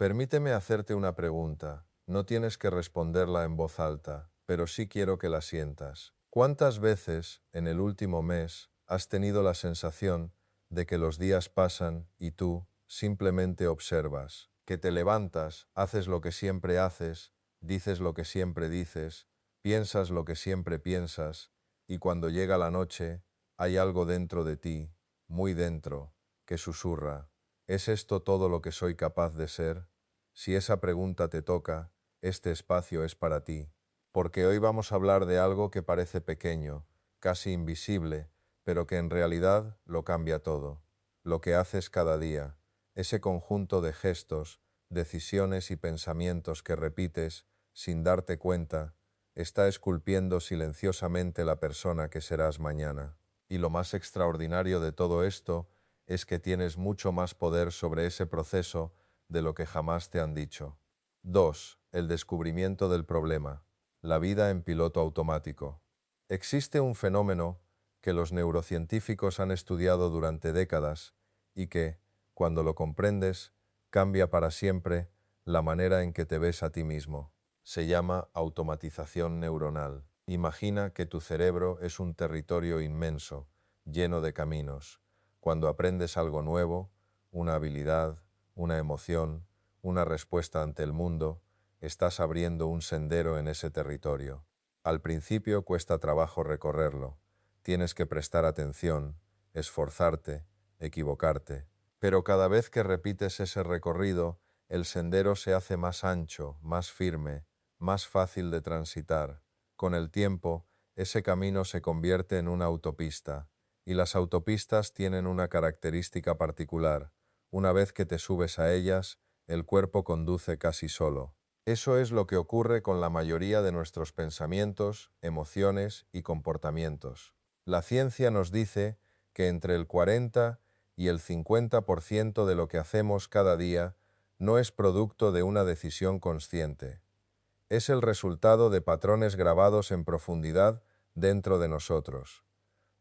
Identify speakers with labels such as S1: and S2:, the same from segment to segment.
S1: Permíteme hacerte una pregunta. No tienes que responderla en voz alta, pero sí quiero que la sientas. ¿Cuántas veces, en el último mes, has tenido la sensación de que los días pasan y tú simplemente observas? Que te levantas, haces lo que siempre haces, dices lo que siempre dices, piensas lo que siempre piensas, y cuando llega la noche, hay algo dentro de ti, muy dentro, que susurra: ¿es esto todo lo que soy capaz de ser? Si esa pregunta te toca, este espacio es para ti, porque hoy vamos a hablar de algo que parece pequeño, casi invisible, pero que en realidad lo cambia todo. Lo que haces cada día, ese conjunto de gestos, decisiones y pensamientos que repites sin darte cuenta, está esculpiendo silenciosamente la persona que serás mañana. Y lo más extraordinario de todo esto es que tienes mucho más poder sobre ese proceso de lo que jamás te han dicho. 2. El descubrimiento del problema. La vida en piloto automático. Existe un fenómeno que los neurocientíficos han estudiado durante décadas y que, cuando lo comprendes, cambia para siempre la manera en que te ves a ti mismo. Se llama automatización neuronal. Imagina que tu cerebro es un territorio inmenso, lleno de caminos. Cuando aprendes algo nuevo, una habilidad, una emoción, una respuesta ante el mundo, estás abriendo un sendero en ese territorio. Al principio cuesta trabajo recorrerlo. Tienes que prestar atención, esforzarte, equivocarte. Pero cada vez que repites ese recorrido, el sendero se hace más ancho, más firme, más fácil de transitar. Con el tiempo, ese camino se convierte en una autopista, y las autopistas tienen una característica particular. Una vez que te subes a ellas, el cuerpo conduce casi solo. Eso es lo que ocurre con la mayoría de nuestros pensamientos, emociones y comportamientos. La ciencia nos dice que entre el 40 y el 50% de lo que hacemos cada día no es producto de una decisión consciente. Es el resultado de patrones grabados en profundidad dentro de nosotros.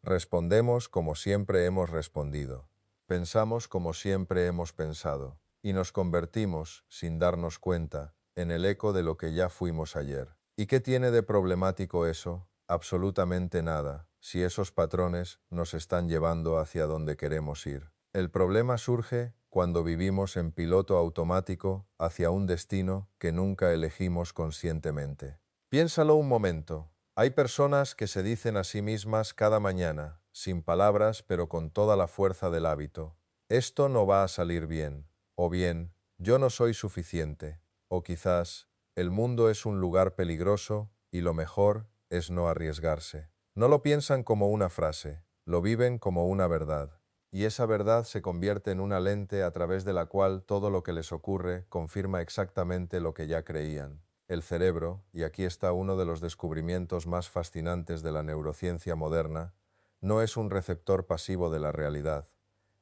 S1: Respondemos como siempre hemos respondido. Pensamos como siempre hemos pensado. Y nos convertimos, sin darnos cuenta, en el eco de lo que ya fuimos ayer. ¿Y qué tiene de problemático eso? Absolutamente nada, si esos patrones nos están llevando hacia donde queremos ir. El problema surge cuando vivimos en piloto automático hacia un destino que nunca elegimos conscientemente. Piénsalo un momento. Hay personas que se dicen a sí mismas cada mañana, sin palabras pero con toda la fuerza del hábito: esto no va a salir bien, o bien, yo no soy suficiente, o quizás, el mundo es un lugar peligroso y lo mejor es no arriesgarse. No lo piensan como una frase, lo viven como una verdad. Y esa verdad se convierte en una lente a través de la cual todo lo que les ocurre confirma exactamente lo que ya creían. El cerebro, y aquí está uno de los descubrimientos más fascinantes de la neurociencia moderna, no es un receptor pasivo de la realidad.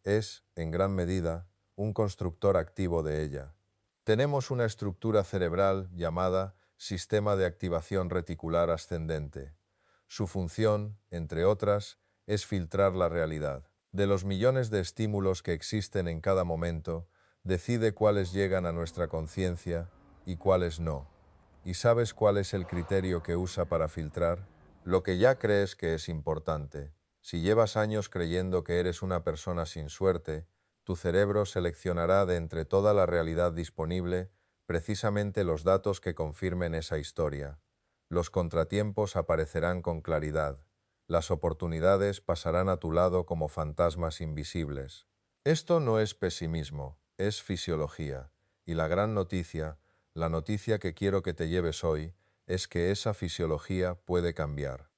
S1: Es, en gran medida, un constructor activo de ella. Tenemos una estructura cerebral llamada sistema de activación reticular ascendente. Su función, entre otras, es filtrar la realidad. De los millones de estímulos que existen en cada momento, decide cuáles llegan a nuestra conciencia y cuáles no. ¿Y sabes cuál es el criterio que usa para filtrar? Lo que ya crees que es importante. Si llevas años creyendo que eres una persona sin suerte, tu cerebro seleccionará de entre toda la realidad disponible precisamente los datos que confirmen esa historia. Los contratiempos aparecerán con claridad. Las oportunidades pasarán a tu lado como fantasmas invisibles. Esto no es pesimismo, es fisiología. Y la gran noticia, la noticia que quiero que te lleves hoy, es que esa fisiología puede cambiar.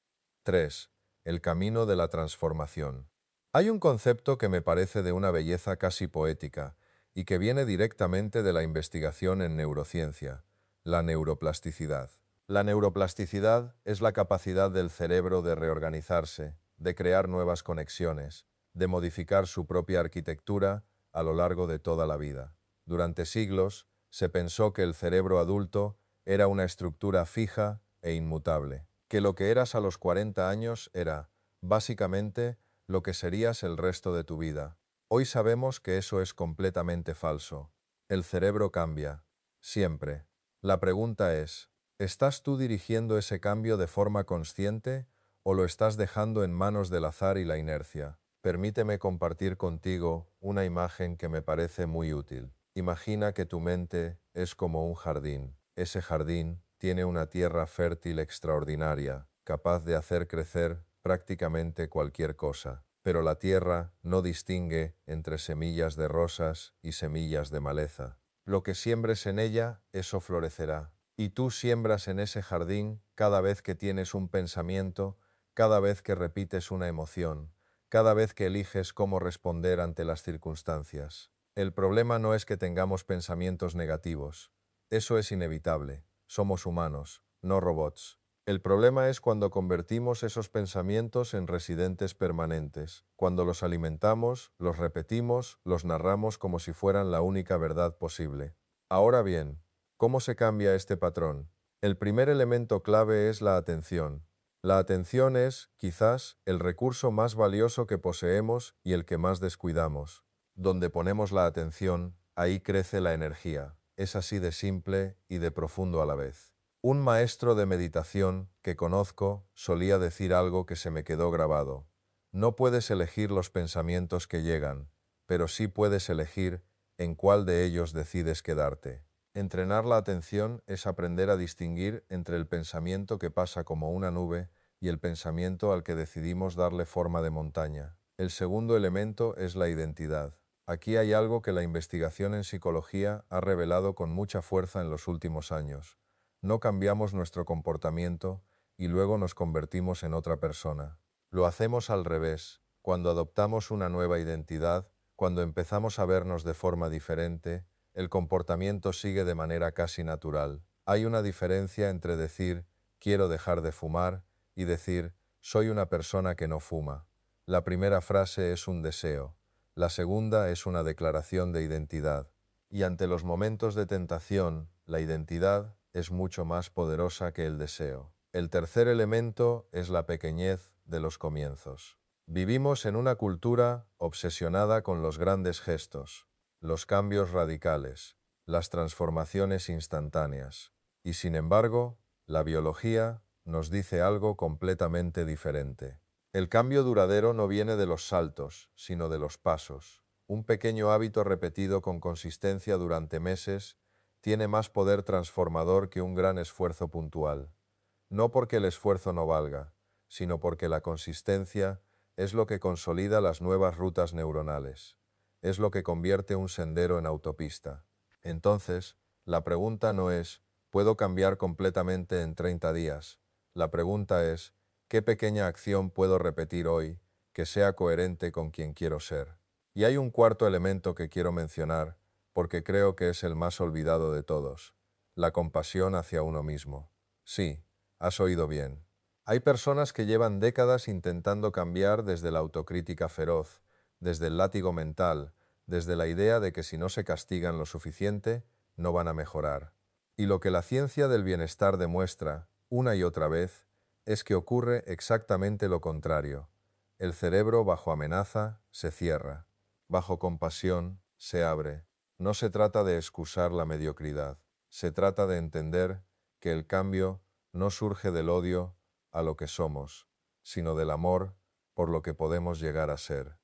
S1: 3. El camino de la transformación. Hay un concepto que me parece de una belleza casi poética y que viene directamente de la investigación en neurociencia: la neuroplasticidad. La neuroplasticidad es la capacidad del cerebro de reorganizarse, de crear nuevas conexiones, de modificar su propia arquitectura a lo largo de toda la vida. Durante siglos, se pensó que el cerebro adulto era una estructura fija e inmutable, que lo que eras a los 40 años era, básicamente, lo que serías el resto de tu vida. Hoy sabemos que eso es completamente falso. El cerebro cambia. Siempre. La pregunta es, ¿estás tú dirigiendo ese cambio de forma consciente o lo estás dejando en manos del azar y la inercia? Permíteme compartir contigo una imagen que me parece muy útil. Imagina que tu mente es como un jardín. Ese jardín tiene una tierra fértil extraordinaria, capaz de hacer crecer prácticamente cualquier cosa. Pero la tierra no distingue entre semillas de rosas y semillas de maleza. Lo que siembres en ella, eso florecerá. Y tú siembras en ese jardín cada vez que tienes un pensamiento, cada vez que repites una emoción, cada vez que eliges cómo responder ante las circunstancias. El problema no es que tengamos pensamientos negativos. Eso es inevitable. Somos humanos, no robots. El problema es cuando convertimos esos pensamientos en residentes permanentes, cuando los alimentamos, los repetimos, los narramos como si fueran la única verdad posible. Ahora bien, ¿cómo se cambia este patrón? El primer elemento clave es la atención. La atención es, quizás, el recurso más valioso que poseemos y el que más descuidamos. Donde ponemos la atención, ahí crece la energía. Es así de simple y de profundo a la vez. Un maestro de meditación que conozco solía decir algo que se me quedó grabado. No puedes elegir los pensamientos que llegan, pero sí puedes elegir en cuál de ellos decides quedarte. Entrenar la atención es aprender a distinguir entre el pensamiento que pasa como una nube y el pensamiento al que decidimos darle forma de montaña. El segundo elemento es la identidad. Aquí hay algo que la investigación en psicología ha revelado con mucha fuerza en los últimos años. No cambiamos nuestro comportamiento y luego nos convertimos en otra persona. Lo hacemos al revés. Cuando adoptamos una nueva identidad, cuando empezamos a vernos de forma diferente, el comportamiento sigue de manera casi natural. Hay una diferencia entre decir quiero dejar de fumar y decir soy una persona que no fuma. La primera frase es un deseo, la segunda es una declaración de identidad. Y ante los momentos de tentación, la identidad es mucho más poderosa que el deseo. El tercer elemento es la pequeñez de los comienzos. Vivimos en una cultura obsesionada con los grandes gestos, los cambios radicales, las transformaciones instantáneas. Y sin embargo, la biología nos dice algo completamente diferente. El cambio duradero no viene de los saltos, sino de los pasos. Un pequeño hábito repetido con consistencia durante meses tiene más poder transformador que un gran esfuerzo puntual. No porque el esfuerzo no valga, sino porque la consistencia es lo que consolida las nuevas rutas neuronales. Es lo que convierte un sendero en autopista. Entonces, la pregunta no es, ¿puedo cambiar completamente en 30 días? La pregunta es, ¿qué pequeña acción puedo repetir hoy que sea coherente con quien quiero ser? Y hay un cuarto elemento que quiero mencionar, porque creo que es el más olvidado de todos, la compasión hacia uno mismo. Sí, has oído bien. Hay personas que llevan décadas intentando cambiar desde la autocrítica feroz, desde el látigo mental, desde la idea de que si no se castigan lo suficiente, no van a mejorar. Y lo que la ciencia del bienestar demuestra, una y otra vez, es que ocurre exactamente lo contrario. El cerebro bajo amenaza se cierra, bajo compasión se abre. No se trata de excusar la mediocridad, se trata de entender que el cambio no surge del odio a lo que somos, sino del amor por lo que podemos llegar a ser.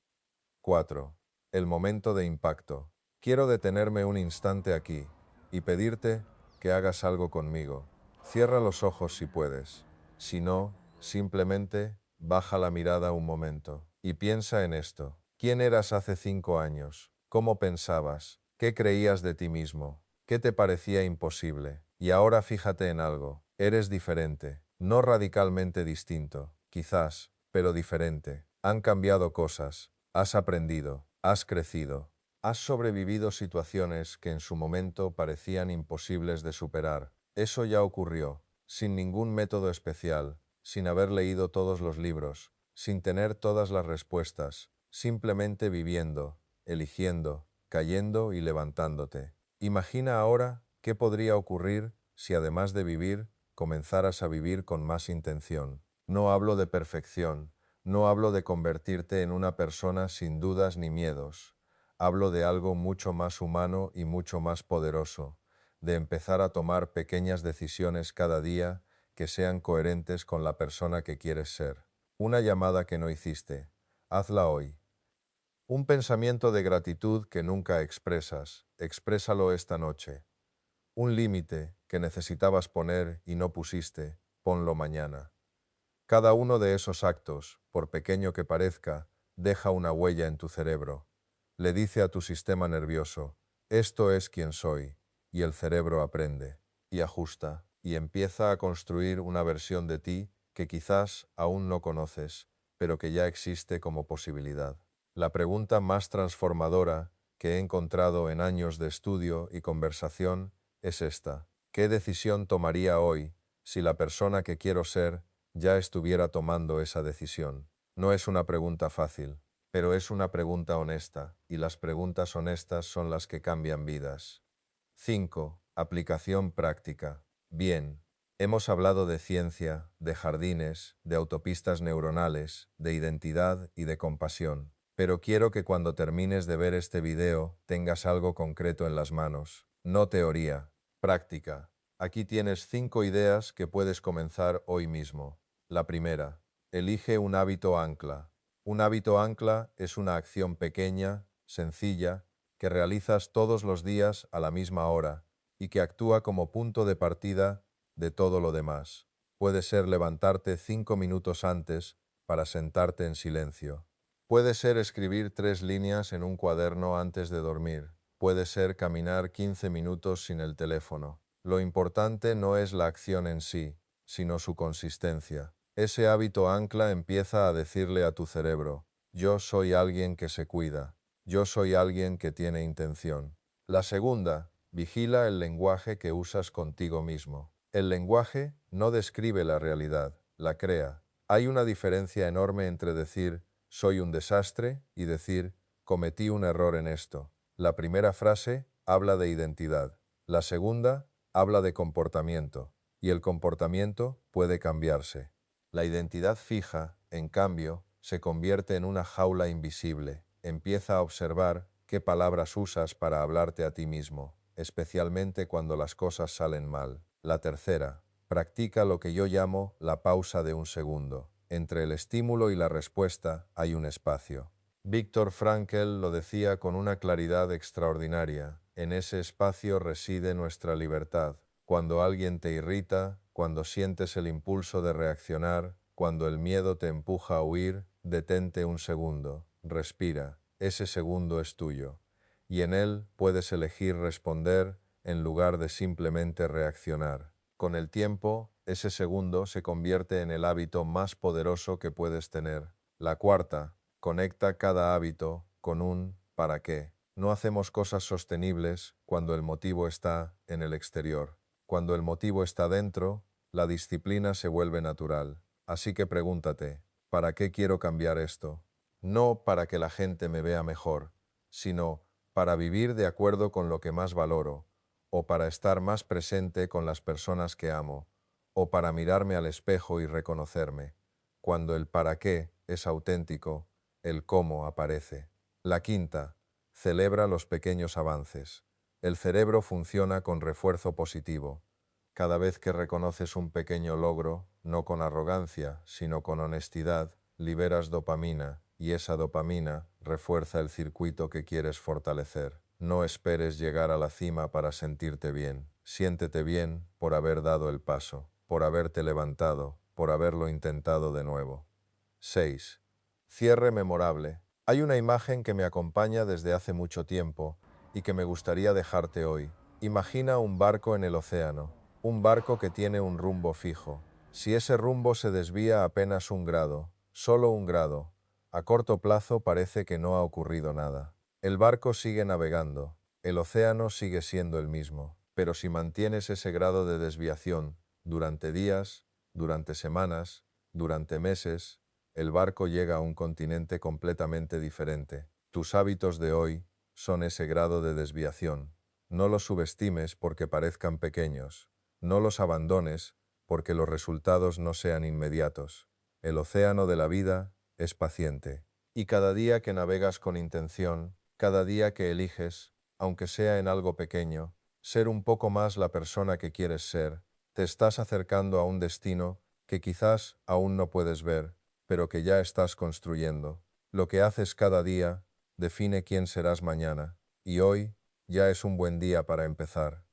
S1: 4. El momento de impacto. Quiero detenerme un instante aquí y pedirte que hagas algo conmigo. Cierra los ojos si puedes. Si no, simplemente baja la mirada un momento y piensa en esto. ¿Quién eras hace 5 años? ¿Cómo pensabas? ¿Qué creías de ti mismo? ¿Qué te parecía imposible? Y ahora fíjate en algo. Eres diferente, no radicalmente distinto, quizás, pero diferente. Han cambiado cosas. Has aprendido, has crecido, has sobrevivido situaciones que en su momento parecían imposibles de superar. Eso ya ocurrió, sin ningún método especial, sin haber leído todos los libros, sin tener todas las respuestas, simplemente viviendo, eligiendo, cayendo y levantándote. Imagina ahora qué podría ocurrir si además de vivir, comenzaras a vivir con más intención. No hablo de perfección. No hablo de convertirte en una persona sin dudas ni miedos. Hablo de algo mucho más humano y mucho más poderoso, de empezar a tomar pequeñas decisiones cada día que sean coherentes con la persona que quieres ser. Una llamada que no hiciste, hazla hoy. Un pensamiento de gratitud que nunca expresas, exprésalo esta noche. Un límite que necesitabas poner y no pusiste, ponlo mañana. Cada uno de esos actos, por pequeño que parezca, deja una huella en tu cerebro. Le dice a tu sistema nervioso, esto es quien soy, y el cerebro aprende, y ajusta, y empieza a construir una versión de ti que quizás aún no conoces, pero que ya existe como posibilidad. La pregunta más transformadora que he encontrado en años de estudio y conversación es esta: ¿qué decisión tomaría hoy si la persona que quiero ser ya estuviera tomando esa decisión? No es una pregunta fácil, pero es una pregunta honesta, y las preguntas honestas son las que cambian vidas. 5. Aplicación práctica. Bien, hemos hablado de ciencia, de jardines, de autopistas neuronales, de identidad y de compasión. Pero quiero que cuando termines de ver este video tengas algo concreto en las manos. No teoría, práctica. Aquí tienes 5 ideas que puedes comenzar hoy mismo. La primera, elige un hábito ancla. Un hábito ancla es una acción pequeña, sencilla, que realizas todos los días a la misma hora y que actúa como punto de partida de todo lo demás. Puede ser levantarte 5 minutos antes para sentarte en silencio. Puede ser escribir 3 líneas en un cuaderno antes de dormir. Puede ser caminar 15 minutos sin el teléfono. Lo importante no es la acción en sí, sino su consistencia. Ese hábito ancla empieza a decirle a tu cerebro, yo soy alguien que se cuida, yo soy alguien que tiene intención. La segunda, vigila el lenguaje que usas contigo mismo. El lenguaje no describe la realidad, la crea. Hay una diferencia enorme entre decir soy un desastre y decir cometí un error en esto. La primera frase habla de identidad, la segunda habla de comportamiento, y el comportamiento puede cambiarse. La identidad fija, en cambio, se convierte en una jaula invisible. Empieza a observar qué palabras usas para hablarte a ti mismo, especialmente cuando las cosas salen mal. La tercera, practica lo que yo llamo la pausa de un segundo. Entre el estímulo y la respuesta hay un espacio. Viktor Frankl lo decía con una claridad extraordinaria. En ese espacio reside nuestra libertad. Cuando alguien te irrita, cuando sientes el impulso de reaccionar, cuando el miedo te empuja a huir, detente un segundo, respira, ese segundo es tuyo, y en él puedes elegir responder en lugar de simplemente reaccionar. Con el tiempo, ese segundo se convierte en el hábito más poderoso que puedes tener. La cuarta, conecta cada hábito con un ¿para qué? No hacemos cosas sostenibles cuando el motivo está en el exterior. Cuando el motivo está dentro, la disciplina se vuelve natural. Así que pregúntate, ¿para qué quiero cambiar esto? No para que la gente me vea mejor, sino para vivir de acuerdo con lo que más valoro, o para estar más presente con las personas que amo, o para mirarme al espejo y reconocerme. Cuando el para qué es auténtico, el cómo aparece. La quinta, celebra los pequeños avances. El cerebro funciona con refuerzo positivo. Cada vez que reconoces un pequeño logro, no con arrogancia, sino con honestidad, liberas dopamina, y esa dopamina refuerza el circuito que quieres fortalecer. No esperes llegar a la cima para sentirte bien. Siéntete bien por haber dado el paso, por haberte levantado, por haberlo intentado de nuevo. 6. Cierre memorable. Hay una imagen que me acompaña desde hace mucho tiempo y que me gustaría dejarte hoy. Imagina un barco en el océano, un barco que tiene un rumbo fijo. Si ese rumbo se desvía apenas un grado, solo un grado, a corto plazo parece que no ha ocurrido nada. El barco sigue navegando, el océano sigue siendo el mismo, pero si mantienes ese grado de desviación durante días, durante semanas, durante meses, el barco llega a un continente completamente diferente. Tus hábitos de hoy son ese grado de desviación. No los subestimes porque parezcan pequeños. No los abandones porque los resultados no sean inmediatos. El océano de la vida es paciente. Y cada día que navegas con intención, Cada día que eliges, aunque sea en algo pequeño, ser un poco más la persona que quieres ser, te estás acercando a un destino que quizás aún no puedes ver, pero que ya estás construyendo. Lo que haces cada día define quién serás mañana, y hoy ya es un buen día para empezar.